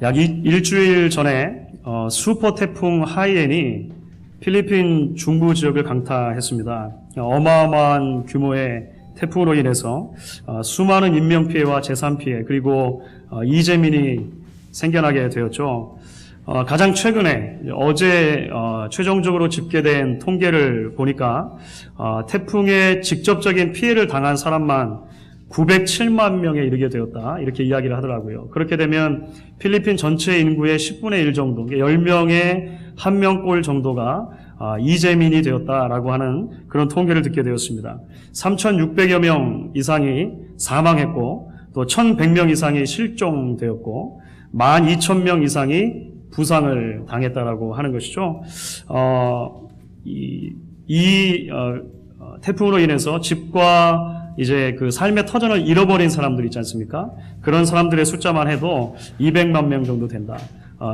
약 일주일 전에 슈퍼 태풍 하이엔이 필리핀 중부 지역을 강타했습니다. 어마어마한 규모의 태풍으로 인해서 수많은 인명피해와 재산피해 그리고 이재민이 생겨나게 되었죠. 가장 최근에 어제 최종적으로 집계된 통계를 보니까 태풍의 직접적인 피해를 당한 사람만 907만 명에 이르게 되었다. 이렇게 이야기를 하더라고요. 그렇게 되면 필리핀 전체 인구의 10분의 1 정도, 10명에 1명꼴 정도가 이재민이 되었다라고 하는 그런 통계를 듣게 되었습니다. 3,600여 명 이상이 사망했고 또 1,100명 이상이 실종되었고 12,000명 이상이 부상을 당했다라고 하는 것이죠. 태풍으로 인해서 집과 이제 그 삶의 터전을 잃어버린 사람들 있지 않습니까? 그런 사람들의 숫자만 해도 200만 명 정도 된다.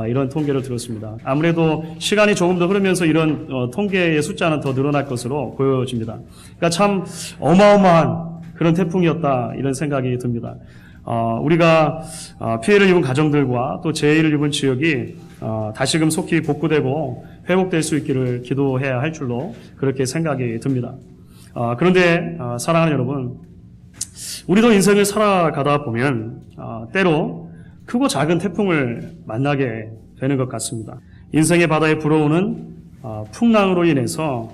이런 통계를 들었습니다. 아무래도 시간이 조금 더 흐르면서 이런 통계의 숫자는 더 늘어날 것으로 보여집니다. 그러니까 참 어마어마한 그런 태풍이었다 이런 생각이 듭니다. 우리가 피해를 입은 가정들과 또 재해를 입은 지역이 다시금 속히 복구되고 회복될 수 있기를 기도해야 할 줄로 그렇게 생각이 듭니다. 그런데 사랑하는 여러분, 우리도 인생을 살아가다 보면 때로 크고 작은 태풍을 만나게 되는 것 같습니다. 인생의 바다에 불어오는 풍랑으로 인해서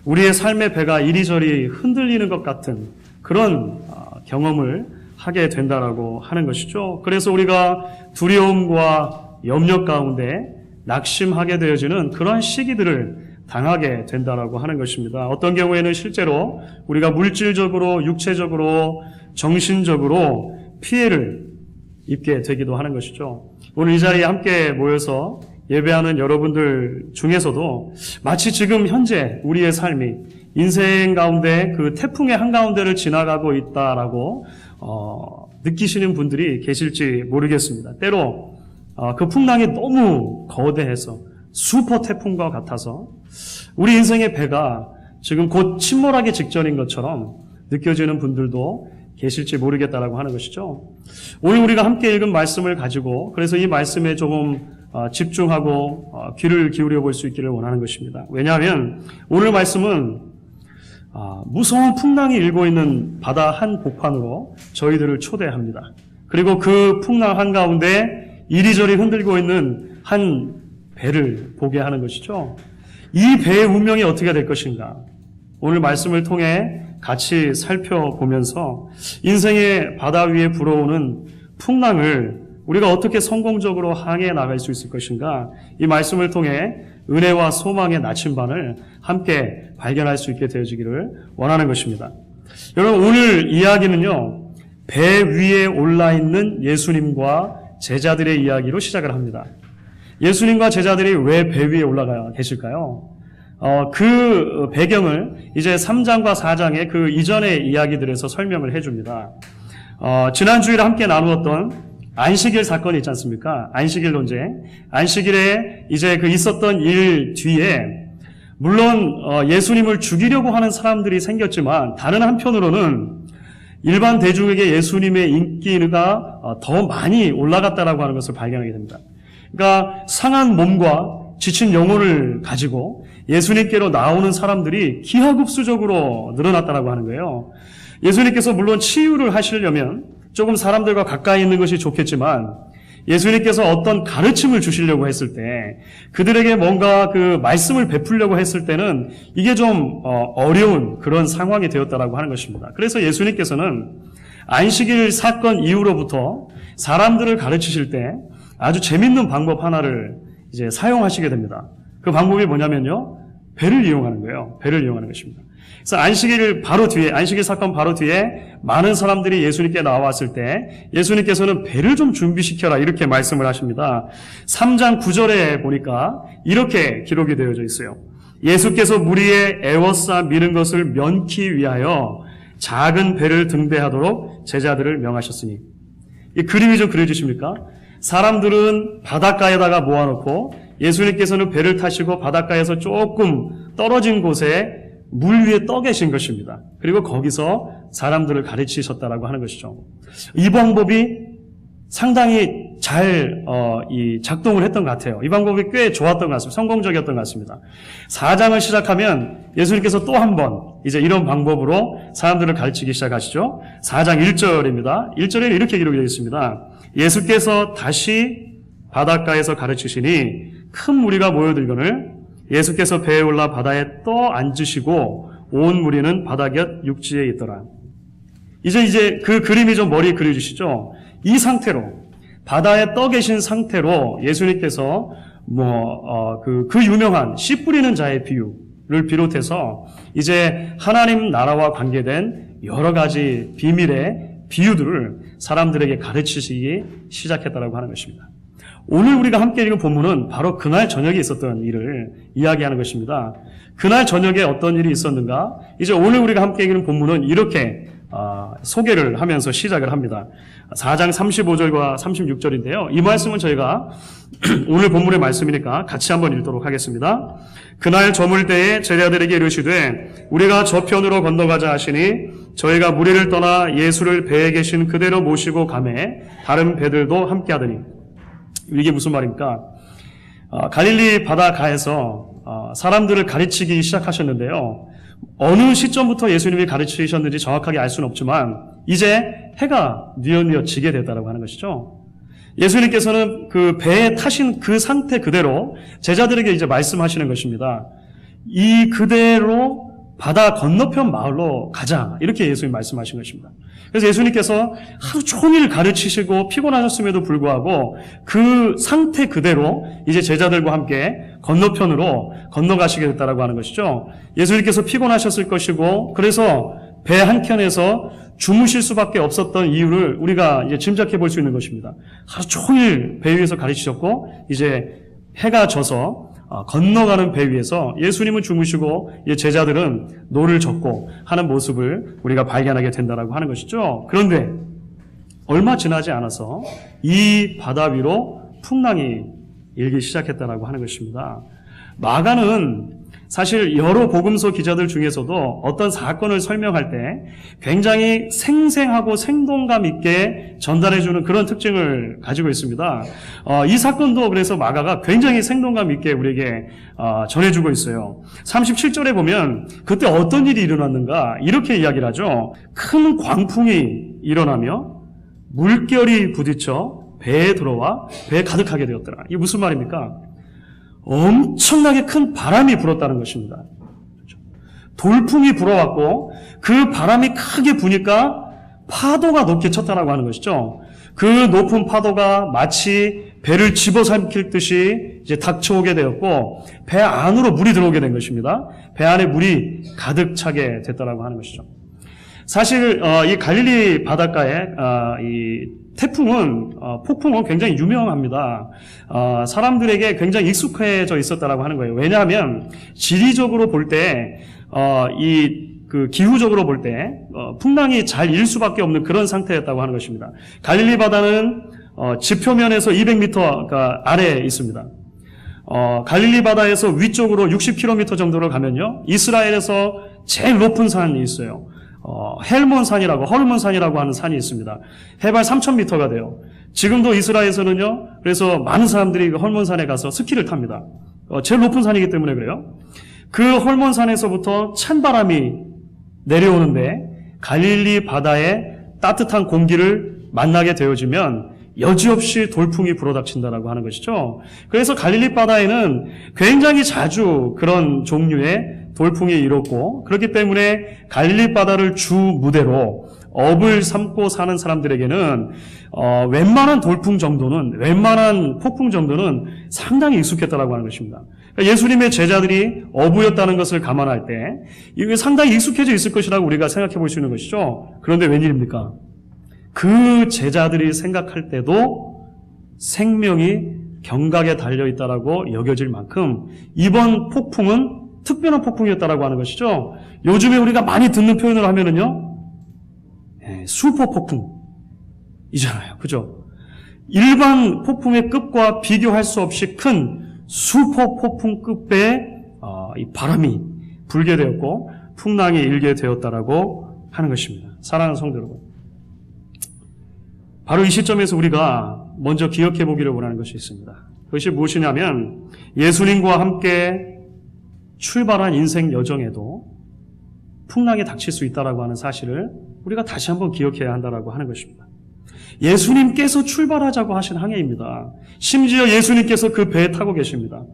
우리의 삶의 배가 이리저리 흔들리는 것 같은 그런 경험을 하게 된다라고 하는 것이죠. 그래서 우리가 두려움과 염려 가운데 낙심하게 되어지는 그런 시기들을 당하게 된다라고 하는 것입니다. 어떤 경우에는 실제로 우리가 물질적으로, 육체적으로, 정신적으로 피해를 입게 되기도 하는 것이죠. 오늘 이 자리에 함께 모여서 예배하는 여러분들 중에서도 마치 지금 현재 우리의 삶이 인생 가운데 그 태풍의 한가운데를 지나가고 있다라고 느끼시는 분들이 계실지 모르겠습니다. 때로 그 풍랑이 너무 거대해서 슈퍼 태풍과 같아서 우리 인생의 배가 지금 곧 침몰하기 직전인 것처럼 느껴지는 분들도 계실지 모르겠다라고 하는 것이죠. 오늘 우리가 함께 읽은 말씀을 가지고 그래서 이 말씀에 조금 집중하고 귀를 기울여 볼 수 있기를 원하는 것입니다. 왜냐하면 오늘 말씀은 무서운 풍랑이 일고 있는 바다 한복판으로 저희들을 초대합니다. 그리고 그 풍랑 한가운데 이리저리 흔들고 있는 한 배를 보게 하는 것이죠. 이 배의 운명이 어떻게 될 것인가? 오늘 말씀을 통해 같이 살펴보면서 인생의 바다 위에 불어오는 풍랑을 우리가 어떻게 성공적으로 항해 나갈 수 있을 것인가? 이 말씀을 통해 은혜와 소망의 나침반을 함께 발견할 수 있게 되어지기를 원하는 것입니다. 여러분, 오늘 이야기는요, 배 위에 올라있는 예수님과 제자들의 이야기로 시작을 합니다. 예수님과 제자들이 왜 배 위에 올라가 계실까요? 그 배경을 이제 3장과 4장의 그 이전의 이야기들에서 설명을 해줍니다. 지난 주일에 함께 나누었던 안식일 사건이 있지 않습니까? 안식일 논쟁. 안식일에 이제 그 있었던 일 뒤에 물론 예수님을 죽이려고 하는 사람들이 생겼지만 다른 한편으로는 일반 대중에게 예수님의 인기가 더 많이 올라갔다라고 하는 것을 발견하게 됩니다. 그러니까 상한 몸과 지친 영혼을 가지고 예수님께로 나오는 사람들이 기하급수적으로 늘어났다라고 하는 거예요. 예수님께서 물론 치유를 하시려면 조금 사람들과 가까이 있는 것이 좋겠지만 예수님께서 어떤 가르침을 주시려고 했을 때 그들에게 뭔가 그 말씀을 베풀려고 했을 때는 이게 좀 어려운 그런 상황이 되었다라고 하는 것입니다. 그래서 예수님께서는 안식일 사건 이후로부터 사람들을 가르치실 때 아주 재밌는 방법 하나를 이제 사용하시게 됩니다. 그 방법이 뭐냐면요, 배를 이용하는 거예요. 배를 이용하는 것입니다. 그래서 안식일 사건 바로 뒤에 많은 사람들이 예수님께 나왔을 때 예수님께서는 배를 좀 준비시켜라 이렇게 말씀을 하십니다. 3장 9절에 보니까 이렇게 기록이 되어져 있어요. 예수께서 무리에 애워싸 미는 것을 면키 위하여 작은 배를 등대하도록 제자들을 명하셨으니, 이 그림이 좀 그려지십니까? 사람들은 바닷가에다가 모아놓고 예수님께서는 배를 타시고 바닷가에서 조금 떨어진 곳에 물 위에 떠 계신 것입니다. 그리고 거기서 사람들을 가르치셨다라고 하는 것이죠. 이 방법이 상당히 잘 작동을 했던 것 같아요. 이 방법이 꽤 좋았던 것 같습니다. 성공적이었던 것 같습니다. 4장을 시작하면 예수님께서 또 한 번 이제 이런 방법으로 사람들을 가르치기 시작하시죠. 4장 1절입니다. 1절에는 이렇게 기록이 되어 있습니다. 예수께서 다시 바닷가에서 가르치시니 큰 무리가 모여들거늘 예수께서 배에 올라 바다에 떠 앉으시고 온 무리는 바다 곁 육지에 있더라. 이제 그 그림이 좀 머리에 그려주시죠. 이 상태로 바다에 떠 계신 상태로 예수님께서 그 유명한 씨 뿌리는 자의 비유를 비롯해서 이제 하나님 나라와 관계된 여러 가지 비밀의 비유들을 사람들에게 가르치시기 시작했다라고 하는 것입니다. 오늘 우리가 함께 읽은 본문은 바로 그날 저녁에 있었던 일을 이야기하는 것입니다. 그날 저녁에 어떤 일이 있었는가? 이제 오늘 우리가 함께 읽은 본문은 이렇게 소개를 하면서 시작을 합니다. 4장 35절과 36절인데요. 이 말씀은 저희가 오늘 본문의 말씀이니까 같이 한번 읽도록 하겠습니다. 그날 저물 때에 제자들에게 이르시되 우리가 저편으로 건너가자 하시니 저희가 무리를 떠나 예수를 배에 계신 그대로 모시고 가매 다른 배들도 함께 하더니. 이게 무슨 말입니까? 갈릴리 바다가에서 사람들을 가르치기 시작하셨는데요. 어느 시점부터 예수님이 가르치셨는지 정확하게 알 수는 없지만 이제 해가 뉘엿뉘엿 지게 됐다고 하는 것이죠. 예수님께서는 그 배에 타신 그 상태 그대로 제자들에게 이제 말씀하시는 것입니다. 이 그대로 바다 건너편 마을로 가자. 이렇게 예수님 말씀하신 것입니다. 그래서 예수님께서 하루 종일 가르치시고 피곤하셨음에도 불구하고 그 상태 그대로 이제 제자들과 함께 건너편으로 건너가시게 됐다라고 하는 것이죠. 예수님께서 피곤하셨을 것이고 그래서 배 한켠에서 주무실 수밖에 없었던 이유를 우리가 이제 짐작해 볼 수 있는 것입니다. 하루 종일 배 위에서 가르치셨고 이제 해가 져서 건너가는 배 위에서 예수님은 주무시고 제자들은 노를 젓고 하는 모습을 우리가 발견하게 된다라고 하는 것이죠. 그런데 얼마 지나지 않아서 이 바다 위로 풍랑이 일기 시작했다라고 하는 것입니다. 마가는 사실 여러 복음서 기자들 중에서도 어떤 사건을 설명할 때 굉장히 생생하고 생동감 있게 전달해주는 그런 특징을 가지고 있습니다. 이 사건도 그래서 마가가 굉장히 생동감 있게 우리에게 전해주고 있어요. 37절에 보면 그때 어떤 일이 일어났는가 이렇게 이야기를 하죠. 큰 광풍이 일어나며 물결이 부딪혀 배에 들어와 배에 가득하게 되었더라. 이게 무슨 말입니까? 엄청나게 큰 바람이 불었다는 것입니다. 돌풍이 불어왔고 그 바람이 크게 부니까 파도가 높게 쳤다라고 하는 것이죠. 그 높은 파도가 마치 배를 집어삼킬 이제 닥쳐오게 되었고 배 안으로 물이 들어오게 된 것입니다. 배 안에 물이 가득 차게 됐다라고 하는 것이죠. 사실 이 갈릴리 바닷가에 이 폭풍은 굉장히 유명합니다. 사람들에게 굉장히 익숙해져 있었다라고 하는 거예요. 왜냐하면 지리적으로 볼 때 그 기후적으로 볼 때 풍랑이 잘 일 수밖에 없는 그런 상태였다고 하는 것입니다. 갈릴리 바다는 지표면에서 200m 아래에 있습니다. 갈릴리 바다에서 위쪽으로 60km 정도를 가면요, 이스라엘에서 제일 높은 산이 있어요. 헐몬산이라고 하는 산이 있습니다. 해발 3,000m가 돼요. 지금도 이스라엘에서는요, 그래서 많은 사람들이 그 헐몬산에 가서 스키를 탑니다. 제일 높은 산이기 때문에 그래요. 그 헐몬산에서부터 찬바람이 내려오는데 갈릴리 바다에 따뜻한 공기를 만나게 되어지면 여지없이 돌풍이 불어닥친다라고 하는 것이죠. 그래서 갈릴리 바다에는 굉장히 자주 그런 종류의 돌풍이 일었고, 그렇기 때문에 갈릴리 바다를 주 무대로 업을 삼고 사는 사람들에게는 웬만한 돌풍 정도는, 웬만한 폭풍 정도는 상당히 익숙했다라고 하는 것입니다. 그러니까 예수님의 제자들이 어부였다는 것을 감안할 때 이게 상당히 익숙해져 있을 것이라고 우리가 생각해 볼 수 있는 것이죠. 그런데 웬일입니까? 그 제자들이 생각할 때도 생명이 경각에 달려있다라고 여겨질 만큼 이번 폭풍은 특별한 폭풍이었다라고 하는 것이죠. 요즘에 우리가 많이 듣는 표현을 하면은요, 슈퍼 폭풍이잖아요. 그죠? 일반 폭풍의 급과 비교할 수 없이 큰 슈퍼 폭풍급의 이 바람이 불게 되었고 풍랑이 일게 되었다라고 하는 것입니다. 사랑하는 성도 여러분, 바로 이 시점에서 우리가 먼저 기억해 보기를 원하는 것이 있습니다. 그것이 무엇이냐면 예수님과 함께 출발한 인생 여정에도 풍랑이 닥칠 수 있다라고 하는 사실을 우리가 다시 한번 기억해야 한다라고 하는 것입니다. 예수님께서 출발하자고 하신 항해입니다. 심지어 예수님께서 그 배에 타고 계십니다.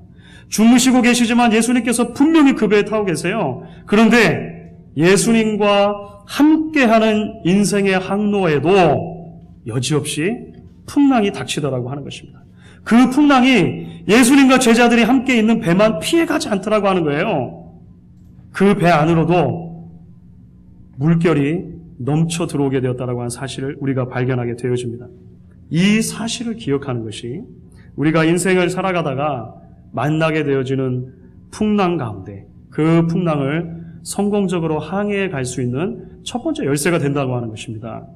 주무시고 계시지만 예수님께서 분명히 그 배에 타고 계세요. 그런데 예수님과 함께하는 인생의 항로에도 여지없이 풍랑이 닥치더라고 하는 것입니다. 그 풍랑이 예수님과 제자들이 함께 있는 배만 피해가지 않더라고 하는 거예요. 그 배 안으로도 물결이 넘쳐 들어오게 되었다라고 하는 사실을 우리가 발견하게 되어집니다. 이 사실을 기억하는 것이 우리가 인생을 살아가다가 만나게 되어지는 풍랑 가운데 그 풍랑을 성공적으로 항해해 갈 수 있는 첫 번째 열쇠가 된다고 하는 것입니다.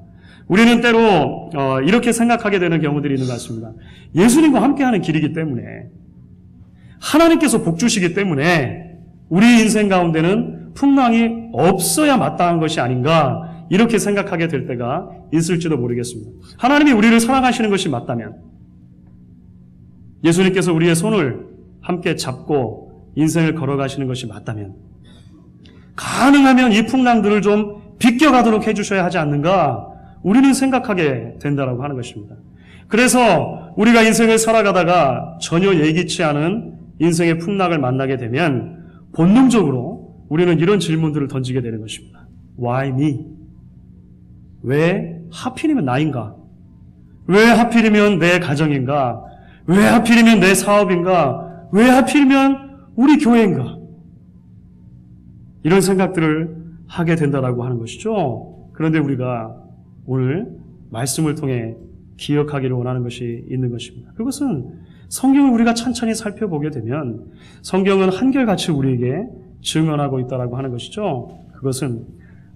우리는 때로 이렇게 생각하게 되는 경우들이 있는 것 같습니다. 예수님과 함께하는 길이기 때문에 하나님께서 복 주시기 때문에 우리 인생 가운데는 풍랑이 없어야 마땅한 것이 아닌가 이렇게 생각하게 될 때가 있을지도 모르겠습니다. 하나님이 우리를 사랑하시는 것이 맞다면 예수님께서 우리의 손을 함께 잡고 인생을 걸어가시는 것이 맞다면 가능하면 이 풍랑들을 좀 비껴가도록 해주셔야 하지 않는가 우리는 생각하게 된다라고 하는 것입니다. 그래서 우리가 인생을 살아가다가 전혀 예기치 않은 인생의 풍랑을 만나게 되면 본능적으로 우리는 이런 질문들을 던지게 되는 것입니다. Why me? 왜 하필이면 나인가? 왜 하필이면 내 가정인가? 왜 하필이면 내 사업인가? 왜 하필이면 우리 교회인가? 이런 생각들을 하게 된다라고 하는 것이죠. 그런데 우리가 오늘 말씀을 통해 기억하기를 원하는 것이 있는 것입니다. 그것은 성경을 우리가 찬찬히 살펴보게 되면 성경은 한결같이 우리에게 증언하고 있다라고 하는 것이죠. 그것은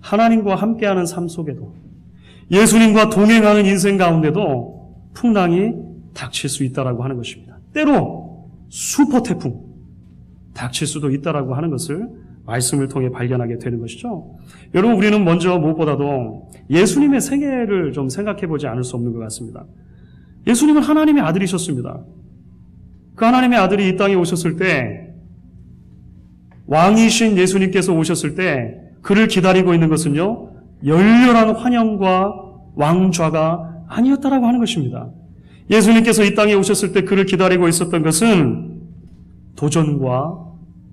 하나님과 함께하는 삶 속에도 예수님과 동행하는 인생 가운데도 풍랑이 닥칠 수 있다라고 하는 것입니다. 때로 슈퍼 태풍 닥칠 수도 있다라고 하는 것을 말씀을 통해 발견하게 되는 것이죠. 여러분, 우리는 먼저 무엇보다도 예수님의 생애를 좀 생각해 보지 않을 수 없는 것 같습니다. 예수님은 하나님의 아들이셨습니다. 그 하나님의 아들이 이 땅에 오셨을 때 왕이신 예수님께서 오셨을 때 그를 기다리고 있는 것은요 열렬한 환영과 왕좌가 아니었다라고 하는 것입니다. 예수님께서 이 땅에 오셨을 때 그를 기다리고 있었던 것은 도전과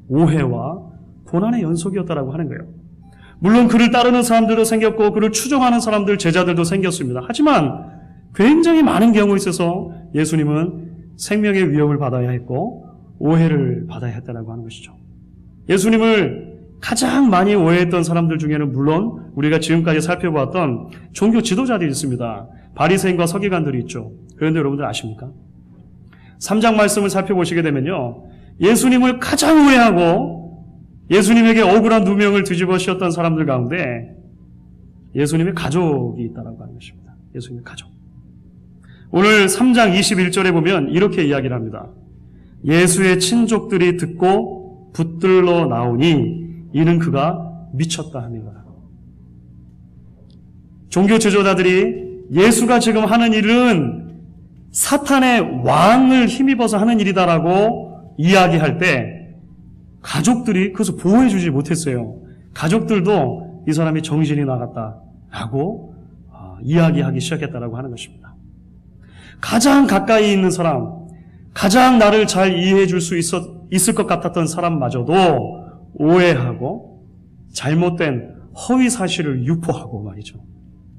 오해와 고난의 연속이었다라고 하는 거예요. 물론 그를 따르는 사람들도 생겼고 그를 추종하는 사람들, 제자들도 생겼습니다. 하지만 굉장히 많은 경우에 있어서 예수님은 생명의 위협을 받아야 했고 오해를 받아야 했다라고 하는 것이죠. 예수님을 가장 많이 오해했던 사람들 중에는 물론 우리가 지금까지 살펴보았던 종교 지도자들이 있습니다. 바리새인과 서기관들이 있죠. 그런데 여러분들 아십니까? 3장 말씀을 살펴보시게 되면요. 예수님을 가장 오해하고 예수님에게 억울한 누명을 뒤집어 씌웠던 사람들 가운데 예수님의 가족이 있다고 하는 것입니다. 예수님의 가족. 오늘 3장 21절에 보면 이렇게 이야기를 합니다. 예수의 친족들이 듣고 붙들러 나오니 이는 그가 미쳤다 하니라. 종교 지도자들이 예수가 지금 하는 일은 사탄의 왕을 힘입어서 하는 일이다라고 이야기할 때 가족들이 그것을 보호해주지 못했어요. 가족들도 이 사람이 정신이 나갔다라고 이야기하기 시작했다라고 하는 것입니다. 가장 가까이 있는 사람, 가장 나를 잘 이해해 줄 수 있을 것 같았던 사람마저도 오해하고 잘못된 허위 사실을 유포하고 말이죠.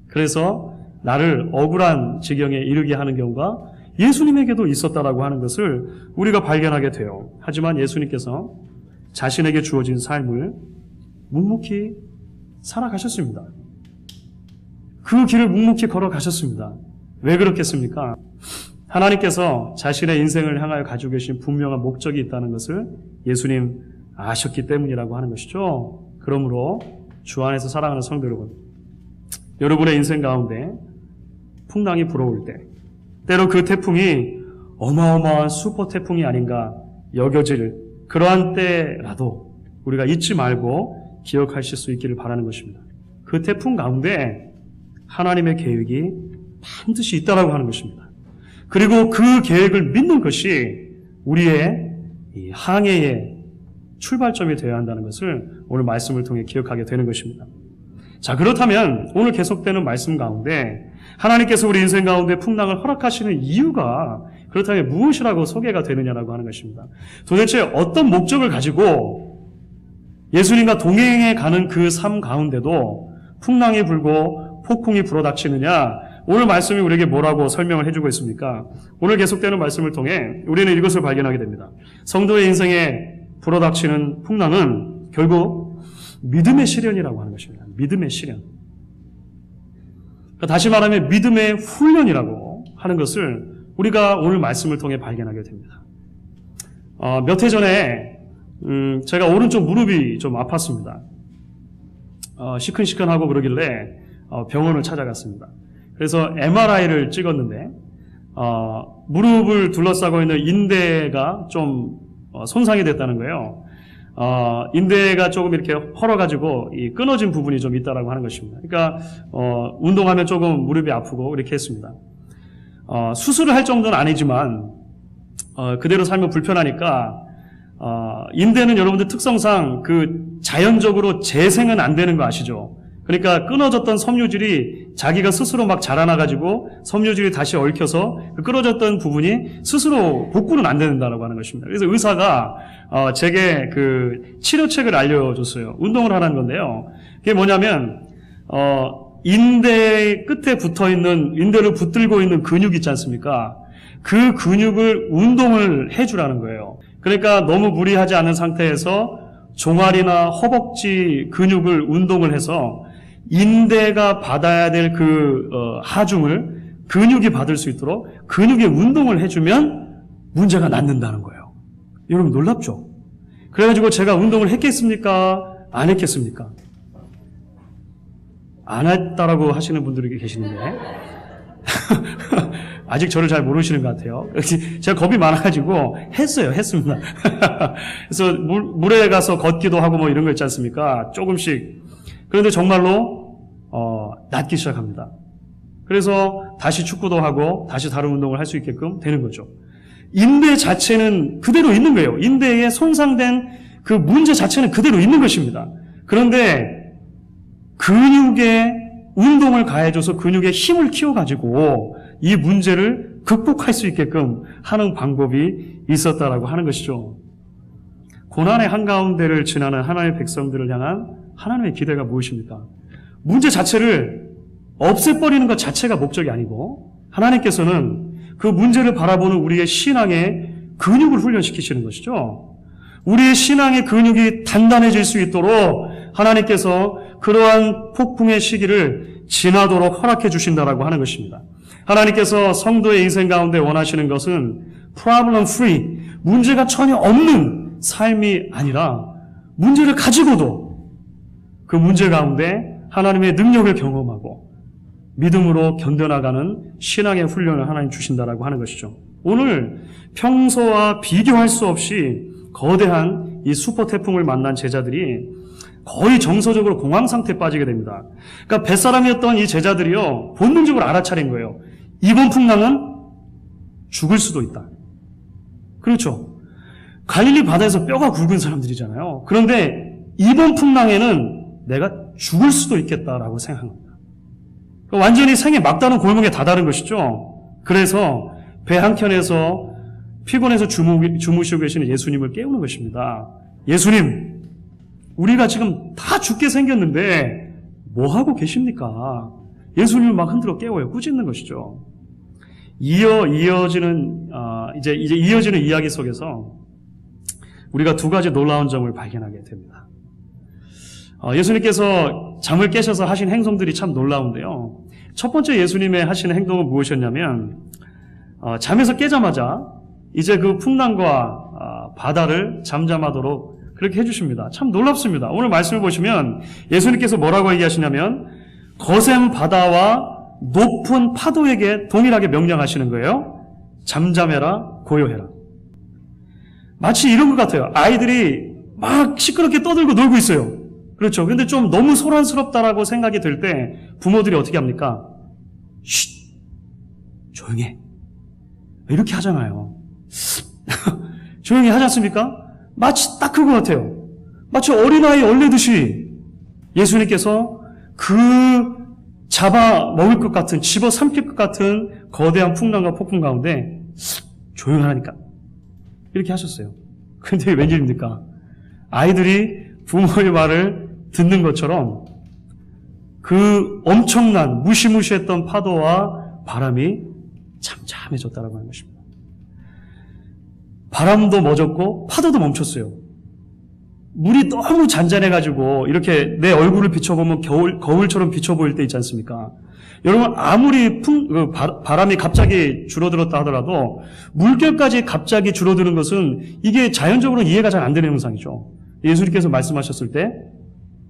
그래서 나를 억울한 지경에 이르게 하는 경우가 예수님에게도 있었다라고 하는 것을 우리가 발견하게 돼요. 하지만 예수님께서 자신에게 주어진 삶을 묵묵히 살아가셨습니다. 그 길을 묵묵히 걸어가셨습니다. 왜 그렇겠습니까? 하나님께서 자신의 인생을 향하여 가지고 계신 분명한 목적이 있다는 것을 예수님 아셨기 때문이라고 하는 것이죠. 그러므로 주 안에서 사랑하는 성도 여러분, 여러분의 인생 가운데 풍랑이 불어올 때 때로 그 태풍이 어마어마한 슈퍼 태풍이 아닌가 여겨질 그러한 때라도 우리가 잊지 말고 기억하실 수 있기를 바라는 것입니다. 그 태풍 가운데 하나님의 계획이 반드시 있다라고 하는 것입니다. 그리고 그 계획을 믿는 것이 우리의 이 항해의 출발점이 되어야 한다는 것을 오늘 말씀을 통해 기억하게 되는 것입니다. 자, 그렇다면 오늘 계속되는 말씀 가운데 하나님께서 우리 인생 가운데 풍랑을 허락하시는 이유가 그렇다면 무엇이라고 소개가 되느냐라고 하는 것입니다. 도대체 어떤 목적을 가지고 예수님과 동행해 가는 그 삶 가운데도 풍랑이 불고 폭풍이 불어닥치느냐, 오늘 말씀이 우리에게 뭐라고 설명을 해주고 있습니까? 오늘 계속되는 말씀을 통해 우리는 이것을 발견하게 됩니다. 성도의 인생에 불어닥치는 풍랑은 결국 믿음의 시련이라고 하는 것입니다. 믿음의 시련. 다시 말하면 믿음의 훈련이라고 하는 것을 우리가 오늘 말씀을 통해 발견하게 됩니다. 몇 해 전에 제가 오른쪽 무릎이 좀 아팠습니다. 시큰시큰하고 그러길래 병원을 찾아갔습니다. 그래서 MRI를 찍었는데 무릎을 둘러싸고 있는 인대가 좀 손상이 됐다는 거예요. 인대가 조금 이렇게 헐어가지고 이 끊어진 부분이 좀 있다라고 하는 것입니다. 그러니까 운동하면 조금 무릎이 아프고 이렇게 했습니다. 수술을 할 정도는 아니지만 그대로 살면 불편하니까 인대는 여러분들 특성상 그 자연적으로 재생은 안 되는 거 아시죠? 그러니까 끊어졌던 섬유질이 자기가 스스로 막 자라나가지고 섬유질이 다시 얽혀서 그 끊어졌던 부분이 스스로 복구는 안 된다라고 하는 것입니다. 그래서 의사가 제게 그 치료책을 알려줬어요. 운동을 하라는 건데요. 그게 뭐냐면 인대 끝에 붙어있는, 인대를 붙들고 있는 근육 있지 않습니까? 그 근육을 운동을 해주라는 거예요. 그러니까 너무 무리하지 않은 상태에서 종아리나 허벅지 근육을 운동을 해서 인대가 받아야 될 그 하중을 근육이 받을 수 있도록 근육의 운동을 해주면 문제가 낫는다는 거예요. 여러분 놀랍죠? 그래가지고 제가 운동을 했겠습니까? 안 했겠습니까? 안 했다라고 하시는 분들이 계시는데 아직 저를 잘 모르시는 것 같아요. 제가 겁이 많아가지고 했습니다. 그래서 물에 가서 걷기도 하고 뭐 이런 거 있지 않습니까? 조금씩. 그런데 정말로 낫기 시작합니다. 그래서 다시 축구도 하고 다시 다른 운동을 할 수 있게끔 되는 거죠. 인대 자체는 그대로 있는 거예요. 인대에 손상된 그 문제 자체는 그대로 있는 것입니다. 그런데 근육에 운동을 가해줘서 근육에 힘을 키워가지고 이 문제를 극복할 수 있게끔 하는 방법이 있었다라고 하는 것이죠. 고난의 한가운데를 지나는 하나님의 백성들을 향한 하나님의 기대가 무엇입니까? 문제 자체를 없애버리는 것 자체가 목적이 아니고 하나님께서는 그 문제를 바라보는 우리의 신앙의 근육을 훈련시키시는 것이죠. 우리의 신앙의 근육이 단단해질 수 있도록 하나님께서 그러한 폭풍의 시기를 지나도록 허락해 주신다라고 하는 것입니다. 하나님께서 성도의 인생 가운데 원하시는 것은 problem free, 문제가 전혀 없는 삶이 아니라 문제를 가지고도 그 문제 가운데 하나님의 능력을 경험하고 믿음으로 견뎌나가는 신앙의 훈련을 하나님 주신다라고 하는 것이죠. 오늘 평소와 비교할 수 없이 거대한 이 슈퍼 태풍을 만난 제자들이 거의 정서적으로 공황 상태에 빠지게 됩니다. 그러니까 뱃사람이었던 이 제자들이요, 본능적으로 알아차린 거예요. 이번 풍랑은 죽을 수도 있다. 그렇죠. 갈릴리 바다에서 뼈가 굵은 사람들이잖아요. 그런데 이번 풍랑에는 내가 죽을 수도 있겠다라고 생각한 겁니다. 완전히 생에 막다른 골목에 다다른 것이죠. 그래서 배 한켠에서 피곤해서 주무시고 계시는 예수님을 깨우는 것입니다. 예수님, 우리가 지금 다 죽게 생겼는데 뭐 하고 계십니까? 예수님을 막 흔들어 깨워요. 꾸짖는 것이죠. 이어지는 이야기 속에서 우리가 두 가지 놀라운 점을 발견하게 됩니다. 예수님께서 잠을 깨셔서 하신 행동들이 참 놀라운데요. 첫 번째 예수님의 하시는 행동은 무엇이었냐면 잠에서 깨자마자 이제 그 풍랑과 바다를 잠잠하도록 그렇게 해주십니다. 참 놀랍습니다. 오늘 말씀을 보시면 예수님께서 뭐라고 얘기하시냐면 거센 바다와 높은 파도에게 동일하게 명령하시는 거예요. 잠잠해라, 고요해라. 마치 이런 것 같아요. 아이들이 막 시끄럽게 떠들고 놀고 있어요. 그렇죠. 그런데 좀 너무 소란스럽다라고 생각이 들 때 부모들이 어떻게 합니까? 쉿! 조용해. 이렇게 하잖아요. 조용히 하지 않습니까? 마치 딱 그거 같아요. 마치 어린아이 얼레듯이 예수님께서 그 잡아 먹을 것 같은, 집어 삼킬 것 같은 거대한 풍랑과 폭풍 가운데 조용하니까 이렇게 하셨어요. 그런데 웬일입니까? 아이들이 부모의 말을 듣는 것처럼 그 엄청난 무시무시했던 파도와 바람이 잠잠해졌다라고 하는 것입니다. 바람도 멎었고 파도도 멈췄어요. 물이 너무 잔잔해가지고 이렇게 내 얼굴을 비춰보면 거울처럼 비춰 보일 때 있지 않습니까? 여러분 아무리 바람이 갑자기 줄어들었다 하더라도 물결까지 갑자기 줄어드는 것은 이게 자연적으로 이해가 잘 안 되는 현상이죠. 예수님께서 말씀하셨을 때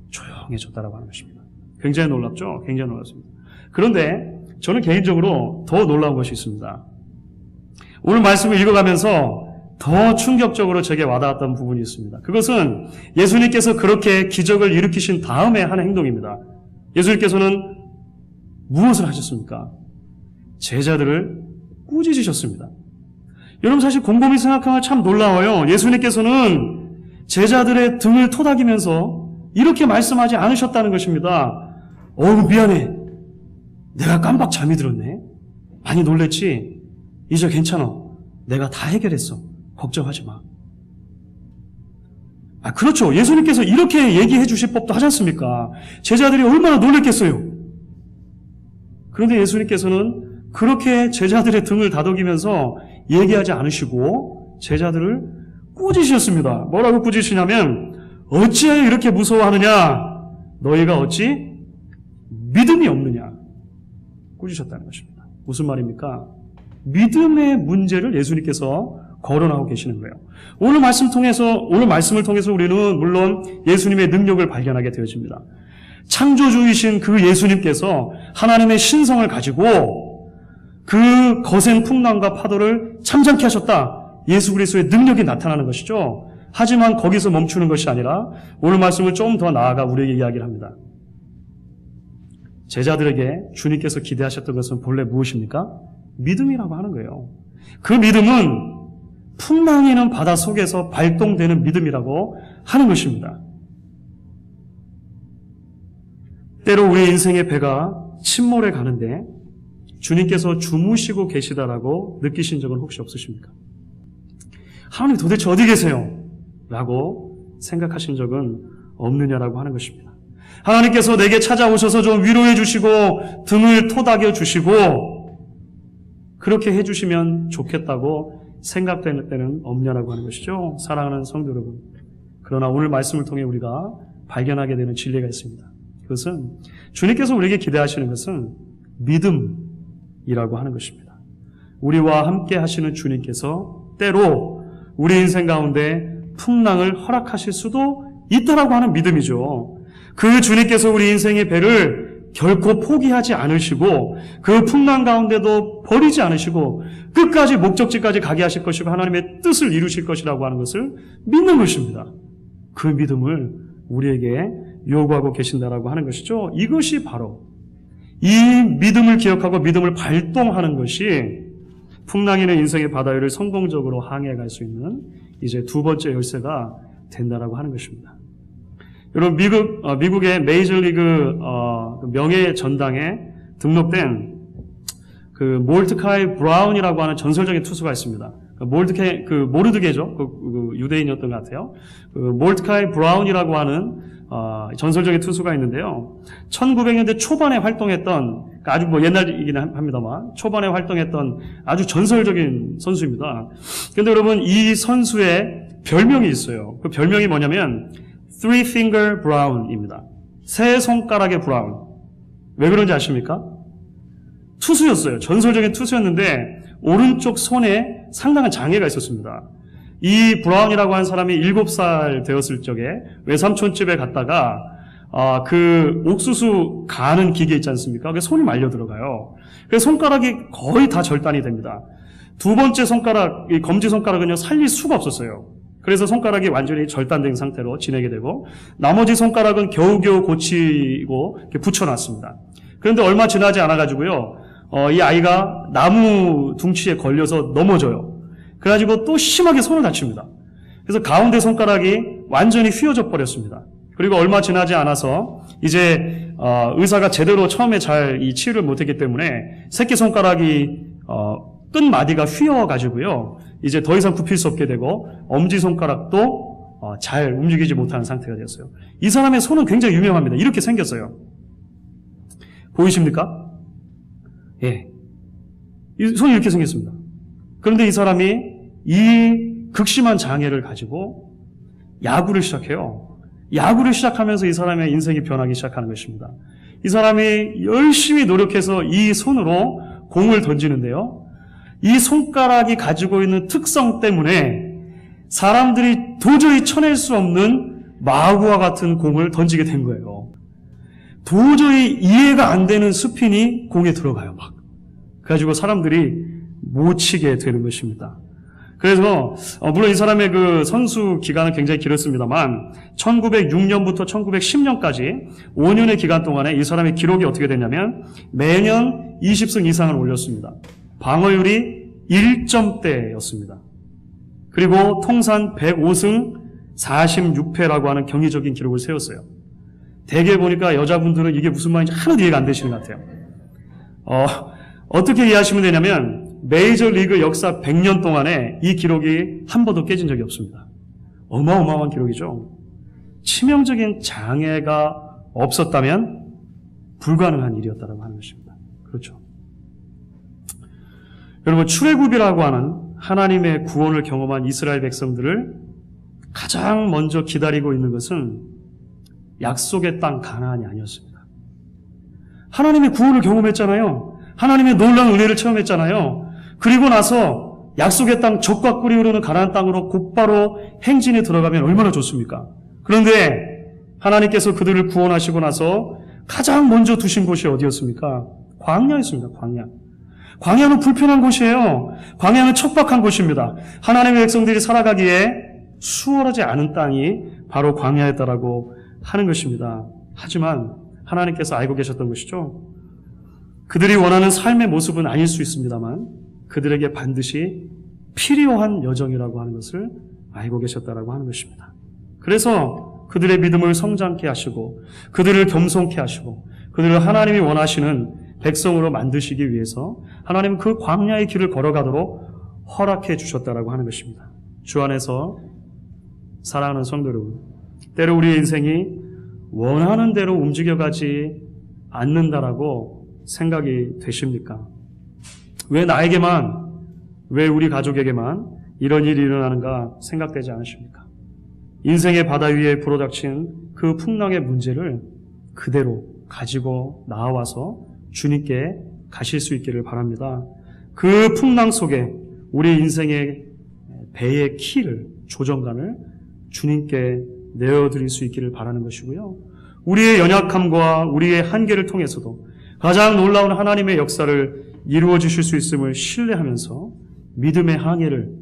조용해졌다라고 하는 것입니다. 굉장히 놀랍죠? 굉장히 놀랍습니다. 그런데 저는 개인적으로 더 놀라운 것이 있습니다. 오늘 말씀을 읽어가면서 더 충격적으로 제게 와닿았던 부분이 있습니다. 그것은 예수님께서 그렇게 기적을 일으키신 다음에 하는 행동입니다. 예수님께서는 무엇을 하셨습니까? 제자들을 꾸짖으셨습니다. 여러분 사실 곰곰이 생각하면 참 놀라워요. 예수님께서는 제자들의 등을 토닥이면서 이렇게 말씀하지 않으셨다는 것입니다. 미안해. 내가 깜빡 잠이 들었네. 많이 놀랬지? 이제 괜찮아. 내가 다 해결했어. 걱정하지 마. 그렇죠. 예수님께서 이렇게 얘기해 주실 법도 하지 않습니까? 제자들이 얼마나 놀랬겠어요. 그런데 예수님께서는 그렇게 제자들의 등을 다독이면서 얘기하지 않으시고 제자들을 꾸짖으셨습니다. 뭐라고 꾸짖으시냐면 어찌하여 이렇게 무서워하느냐? 너희가 어찌 믿음이 없느냐? 꾸짖으셨다는 것입니다. 무슨 말입니까? 믿음의 문제를 예수님께서 거론하고 계시는 거예요. 오늘 말씀을 통해서 우리는 물론 예수님의 능력을 발견하게 되어집니다. 창조주이신 그 예수님께서 하나님의 신성을 가지고 그 거센 풍랑과 파도를 참잠케 하셨다. 예수 그리스도의 능력이 나타나는 것이죠. 하지만 거기서 멈추는 것이 아니라 오늘 말씀을 좀 더 나아가 우리에게 이야기를 합니다. 제자들에게 주님께서 기대하셨던 것은 본래 무엇입니까? 믿음이라고 하는 거예요. 그 믿음은 풍랑이 있는 바다 속에서 발동되는 믿음이라고 하는 것입니다. 때로 우리 인생의 배가 침몰해 가는데 주님께서 주무시고 계시다라고 느끼신 적은 혹시 없으십니까? 하나님 도대체 어디 계세요? 라고 생각하신 적은 없느냐라고 하는 것입니다. 하나님께서 내게 찾아오셔서 좀 위로해 주시고 등을 토닥여 주시고 그렇게 해주시면 좋겠다고 생각되는 때는 없냐라고 하는 것이죠. 사랑하는 성도 여러분. 그러나 오늘 말씀을 통해 우리가 발견하게 되는 진리가 있습니다. 그것은 주님께서 우리에게 기대하시는 것은 믿음이라고 하는 것입니다. 우리와 함께 하시는 주님께서 때로 우리 인생 가운데 풍랑을 허락하실 수도 있다라고 하는 믿음이죠. 그 주님께서 우리 인생의 배를 결코 포기하지 않으시고 그 풍랑 가운데도 버리지 않으시고 끝까지 목적지까지 가게 하실 것이고 하나님의 뜻을 이루실 것이라고 하는 것을 믿는 것입니다. 그 믿음을 우리에게 요구하고 계신다라고 하는 것이죠. 이것이 바로 이 믿음을 기억하고 믿음을 발동하는 것이 풍랑이 있는 인생의 바다 위를 성공적으로 항해해 갈 수 있는 이제 두 번째 열쇠가 된다라고 하는 것입니다. 여러분 미국의 메이저리그 명예 전당에 등록된 그 몰트카이 브라운이라고 하는 전설적인 투수가 있습니다. 모르드게죠. 그 유대인이었던 것 같아요. 그 몰트카이 브라운이라고 하는 전설적인 투수가 있는데요. 1900년대 초반에 활동했던 아주 옛날이긴 합니다만 초반에 활동했던 아주 전설적인 선수입니다. 그런데 여러분 이 선수의 별명이 있어요. 그 별명이 뭐냐면 Three Finger Brown입니다. 세 손가락의 브라운. 왜 그런지 아십니까? 투수였어요. 전설적인 투수였는데 오른쪽 손에 상당한 장애가 있었습니다. 이 브라운이라고 하는 사람이 7살 되었을 적에 외삼촌집에 갔다가 그 옥수수 가는 기계 있지 않습니까? 그게 손이 말려 들어가요. 그래서 손가락이 거의 다 절단이 됩니다. 두 번째 손가락, 이 검지 손가락은요 살릴 수가 없었어요. 그래서 손가락이 완전히 절단된 상태로 지내게 되고 나머지 손가락은 겨우겨우 고치고 이렇게 붙여놨습니다. 그런데 얼마 지나지 않아가지고요 이 아이가 나무 둥치에 걸려서 넘어져요. 그래가지고 또 심하게 손을 다칩니다. 그래서 가운데 손가락이 완전히 휘어져 버렸습니다. 그리고 얼마 지나지 않아서 이제 의사가 제대로 처음에 잘 이 치유를 못했기 때문에 새끼손가락이 끝마디가 휘어가지고요. 이제 더 이상 굽힐 수 없게 되고 엄지손가락도 잘 움직이지 못하는 상태가 되었어요. 이 사람의 손은 굉장히 유명합니다. 이렇게 생겼어요. 보이십니까? 예. 이 손이 이렇게 생겼습니다. 그런데 이 사람이 이 극심한 장애를 가지고 야구를 시작해요. 야구를 시작하면서 이 사람의 인생이 변하기 시작하는 것입니다. 이 사람이 열심히 노력해서 이 손으로 공을 던지는데요. 이 손가락이 가지고 있는 특성 때문에 사람들이 도저히 쳐낼 수 없는 마구와 같은 공을 던지게 된 거예요. 도저히 이해가 안 되는 스핀이 공에 들어가요, 막. 그래가지고 사람들이 못 치게 되는 것입니다. 그래서 물론 이 사람의 그 선수 기간은 굉장히 길었습니다만 1906년부터 1910년까지 5년의 기간 동안에 이 사람의 기록이 어떻게 됐냐면 매년 20승 이상을 올렸습니다. 방어율이 1점대였습니다. 그리고 통산 105승 46패라고 하는 경이적인 기록을 세웠어요. 대개 보니까 여자분들은 이게 무슨 말인지 하나도 이해가 안 되시는 것 같아요. 어떻게 이해하시면 되냐면 메이저리그 역사 100년 동안에 이 기록이 한 번도 깨진 적이 없습니다. 어마어마한 기록이죠. 치명적인 장애가 없었다면 불가능한 일이었다고 하는 것입니다. 그렇죠. 여러분, 출애굽이라고 하는 하나님의 구원을 경험한 이스라엘 백성들을 가장 먼저 기다리고 있는 것은 약속의 땅 가나안이 아니었습니다. 하나님의 구원을 경험했잖아요. 하나님의 놀라운 은혜를 체험했잖아요. 그리고 나서 약속의 땅 적과 꿀이 흐르는 가나안 땅으로 곧바로 행진에 들어가면 얼마나 좋습니까? 그런데 하나님께서 그들을 구원하시고 나서 가장 먼저 두신 곳이 어디였습니까? 광야였습니다. 광야. 광야는 불편한 곳이에요. 광야는 척박한 곳입니다. 하나님의 백성들이 살아가기에 수월하지 않은 땅이 바로 광야였다라고 하는 것입니다. 하지만 하나님께서 알고 계셨던 것이죠. 그들이 원하는 삶의 모습은 아닐 수 있습니다만 그들에게 반드시 필요한 여정이라고 하는 것을 알고 계셨다라고 하는 것입니다. 그래서 그들의 믿음을 성장케 하시고 그들을 겸손케 하시고 그들을 하나님이 원하시는 백성으로 만드시기 위해서 하나님은 그 광야의 길을 걸어가도록 허락해 주셨다라고 하는 것입니다. 주 안에서 사랑하는 성도 여러분, 때로 우리의 인생이 원하는 대로 움직여가지 않는다라고 생각이 되십니까? 왜 나에게만, 왜 우리 가족에게만 이런 일이 일어나는가 생각되지 않으십니까? 인생의 바다 위에 불어닥친 그 풍랑의 문제를 그대로 가지고 나와서 주님께 가실 수 있기를 바랍니다. 그 풍랑 속에 우리 인생의 배의 키를, 조정관을 주님께 내어드릴 수 있기를 바라는 것이고요. 우리의 연약함과 우리의 한계를 통해서도 가장 놀라운 하나님의 역사를 이루어 주실 수 있음을 신뢰하면서 믿음의 항해를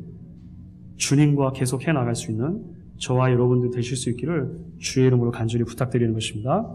주님과 계속 해나갈 수 있는 저와 여러분들 되실 수 있기를 주의 이름으로 간절히 부탁드리는 것입니다.